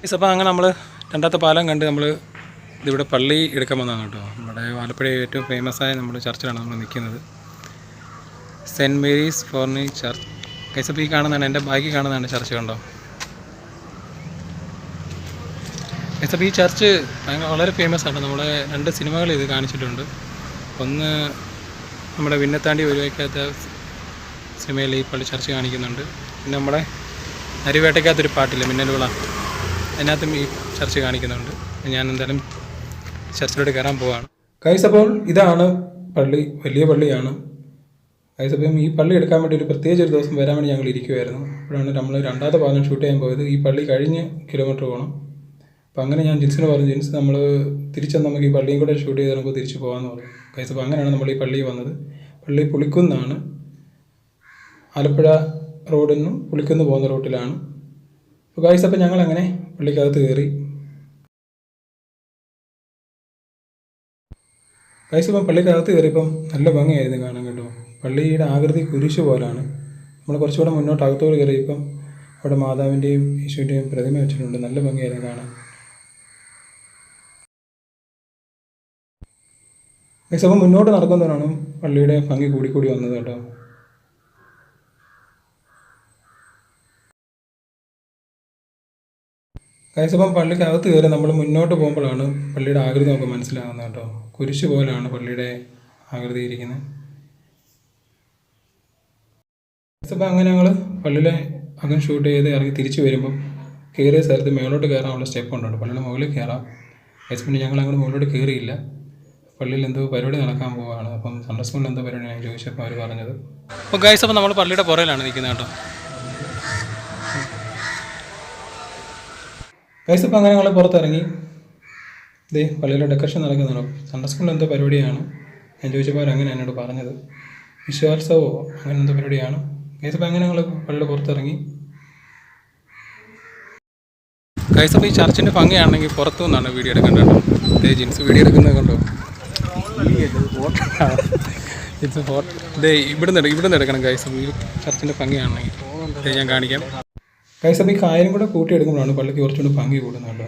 അപ്പോൾ അങ്ങനെ നമ്മൾ രണ്ടാമത്തെ പാലം കണ്ട് നമ്മൾ ഇതിവിടെ പള്ളി എടുക്കാൻ വന്നതാണ് കേട്ടോ. നമ്മുടെ ആലപ്പുഴ ഏറ്റവും ഫേമസായ നമ്മൾ ചർച്ചിലാണ് നമ്മൾ നിൽക്കുന്നത്. സെൻറ്റ് മേരീസ് ഫോർണി ചർച്ച്. കൈസപ്പോൾ ഈ കാണുന്നതാണ്, എൻ്റെ ബാക്കി കാണുന്നതാണ് ചർച്ച് കണ്ടോ. കൈസപ്പോൾ ഈ ചർച്ച് വളരെ ഫേമസ് ആണ്. നമ്മുടെ 2 സിനിമകൾ ഇത് കാണിച്ചിട്ടുണ്ട്. ഒന്ന് നമ്മുടെ വിണ്ണത്താണ്ടി ഒഴിവാക്കാത്ത സിനിമയിൽ ഈ പള്ളി ചർച്ച് കാണിക്കുന്നുണ്ട്. പിന്നെ നമ്മുടെ അരിവേട്ടയ്ക്കകത്തൊരു പാട്ടില്ല മിന്നലുകള, അതിനകത്തും ഈ ചർച്ച് കാണിക്കുന്നുണ്ട്. ഞാൻ എന്തായാലും ചർച്ചിലോട്ട് കയറാൻ പോവാണ്. കൈസപ്പോൾ ഇതാണ് പള്ളി, വലിയ പള്ളിയാണ്. കൈസപ്പം ഈ പള്ളി എടുക്കാൻ വേണ്ടി പ്രത്യേകിച്ച് ഒരു ദിവസം വരാൻ വേണ്ടി ഞങ്ങൾ ഇരിക്കുമായിരുന്നു. അപ്പോഴാണ് നമ്മൾ രണ്ടാമത്തെ ഭാഗം ഷൂട്ട് ചെയ്യാൻ പോയത്. ഈ പള്ളി കഴിഞ്ഞ് കിലോമീറ്റർ പോകണം. അപ്പോൾ അങ്ങനെ ഞാൻ ജിൻസിന് പറഞ്ഞു, ജിൻസ് നമ്മൾ തിരിച്ചെന്ന് നമുക്ക് ഈ പള്ളിയും കൂടെ ഷൂട്ട് ചെയ്ത് നമുക്ക് തിരിച്ച് പോകാമെന്ന് പറഞ്ഞു. കൈസപ്പോൾ അങ്ങനെയാണ് നമ്മൾ ഈ പള്ളിയിൽ വന്നത്. പള്ളി പുളിക്കുന്നാണ്, ആലപ്പുഴ റോഡിൽ നിന്നും പുളിക്കുന്ന് പോകുന്ന റൂട്ടിലാണ്. അപ്പോൾ കൈസപ്പം ഞങ്ങളങ്ങനെ പള്ളിക്കകത്ത് കയറി. കൈസപ്പം പള്ളിക്കകത്ത് കയറിയപ്പം നല്ല ഭംഗിയായിരുന്നു കാണാൻ കേട്ടോ. പള്ളിയുടെ ആകൃതി കുരിശ് പോലാണ്. നമ്മൾ കുറച്ചുകൂടെ മുന്നോട്ട് അകത്തോട് കയറിയപ്പം അവിടെ മാതാവിൻ്റെയും യേശുവിൻ്റെയും പ്രതിമ വെച്ചിട്ടുണ്ട്. നല്ല ഭംഗിയായിരുന്നു കാണാൻ. കൈസപ്പം മുന്നോട്ട് നടക്കുന്നതാണ് പള്ളിയുടെ ഭംഗി കൂടിക്കൂടി വന്നത് കേട്ടോ. കൈസപ്പം പള്ളിക്കകത്ത് കയറി നമ്മൾ മുന്നോട്ട് പോകുമ്പോഴാണ് പള്ളിയുടെ ആകൃതി നമുക്ക് മനസ്സിലാകുന്നത് കേട്ടോ. കുരിശ് പോലാണ് പള്ളിയുടെ ആകൃതി ഇരിക്കുന്നത്. കൈസപ്പം അങ്ങനെ ഞങ്ങൾ പള്ളിയിലെ അകം ഷൂട്ട് ചെയ്ത് ഇറങ്ങി തിരിച്ച് വരുമ്പം കയറിയ സ്ഥലത്ത് മേളോട്ട് കയറാനുള്ള സ്റ്റെപ്പ് ഉണ്ട്. പള്ളിയുടെ മുകളിൽ കയറാം. കൈസപ്പം ഞങ്ങൾ അങ്ങോട്ട് മുകളിലോട്ട് കയറിയില്ല. പള്ളിയിൽ എന്തോ പരിപാടി നടക്കാൻ പോവുകയാണ്. അപ്പം സൺഡേ സ്കൂളിൽ എന്തോ പരിപാടിയാണ് ഞാൻ ചോദിച്ചപ്പോൾ അവർ പറഞ്ഞത്. അപ്പോൾ കൈസപ്പം നമ്മൾ പള്ളിയുടെ പുറയിലാണ് നിൽക്കുന്നത് കേട്ടോ. കൈസപ്പം അങ്ങനെ ഞങ്ങൾ പുറത്തിറങ്ങി. ഇതേ പള്ളിയിലെ ഡെക്കറേഷൻ നടക്കുന്നതാണ്. സൺഡേ സ്കൂളിൽ എന്തോ പരിപാടിയാണ് ഞാൻ ചോദിച്ചപ്പോൾ അവരങ്ങനെ എന്നോട് പറഞ്ഞത്. വിശ്വാസമോ അങ്ങനെ എന്തോ പരിപാടിയാണ്. കൈസപ്പം അങ്ങനെ ഞങ്ങൾ പള്ളിയുടെ പുറത്തിറങ്ങി. കൈസപ്പം ഈ ചർച്ചിൻ്റെ ഭംഗിയാണെങ്കിൽ പുറത്തു നിന്നാണ് വീഡിയോ എടുക്കേണ്ടത് കേട്ടോ. ഇതേ ജീൻസ് വീഡിയോ എടുക്കുന്നത് കണ്ടോ. ഇതേ ഇവിടുന്ന് എടുക്കണം കൈസപ്പം. ഈ ചർച്ചിൻ്റെ ഭംഗിയാണെങ്കിൽ ഞാൻ കാണിക്കാം. കൈസപ്പം ഈ കാര്യം കൂടെ കൂട്ടിയെടുക്കുമ്പോഴാണ് പള്ളിക്ക് കുറച്ചുകൂടി ഭംഗി കൂടുന്നത് കേട്ടോ.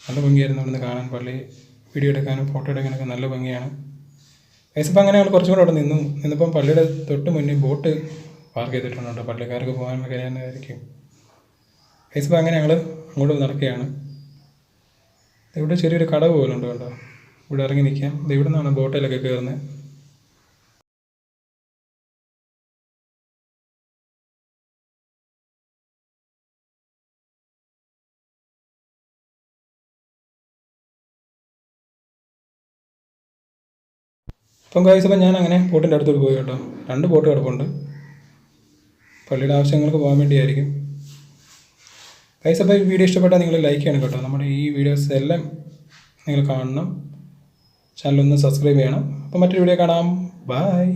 നല്ല ഭംഗിയായിരുന്നു അവിടുന്ന് കാണാൻ. പള്ളി വീഡിയോ എടുക്കാനും ഫോട്ടോ എടുക്കാനൊക്കെ നല്ല ഭംഗിയാണ്. കൈസപ്പം അങ്ങനെ ഞങ്ങൾ കുറച്ചുകൂടെ അവിടെ നിന്നപ്പം പള്ളിയുടെ തൊട്ട് മുന്നേ ബോട്ട് പാർക്ക് ചെയ്തിട്ടുണ്ട് കേട്ടോ. പള്ളിക്കാർക്ക് പോകാൻ കഴിയാനായിരിക്കും. കൈസപ്പം അങ്ങനെ ഞങ്ങൾ അങ്ങോട്ട് നടക്കുകയാണ്. ഇവിടെ ചെറിയൊരു കടവ് പോലെ ഉണ്ട് കേട്ടോ. ഇവിടെ ഇറങ്ങി നിൽക്കാം. ഇവിടെ നിന്നാണ് ബോട്ടിലൊക്കെ കയറുന്നത്. അപ്പം കൈസപ്പം ഞാൻ അങ്ങനെ ബോട്ടിൻ്റെ അടുത്തോട്ട് പോയി കേട്ടോ. 2 ബോട്ട് കിടപ്പുണ്ട്. പള്ളിയുടെ ആവശ്യങ്ങൾക്ക് പോകാൻ വേണ്ടിയായിരിക്കും. കൈസപ്പം ഈ വീഡിയോ ഇഷ്ടപ്പെട്ടാൽ നിങ്ങൾ ലൈക്ക് ചെയ്യണം കേട്ടോ. നമ്മുടെ ഈ വീഡിയോസ് എല്ലാം നിങ്ങൾ കാണണം. ചാനലൊന്ന് സബ്സ്ക്രൈബ് ചെയ്യണം. അപ്പോൾ മറ്റൊരു വീഡിയോ കാണാം. ബൈ.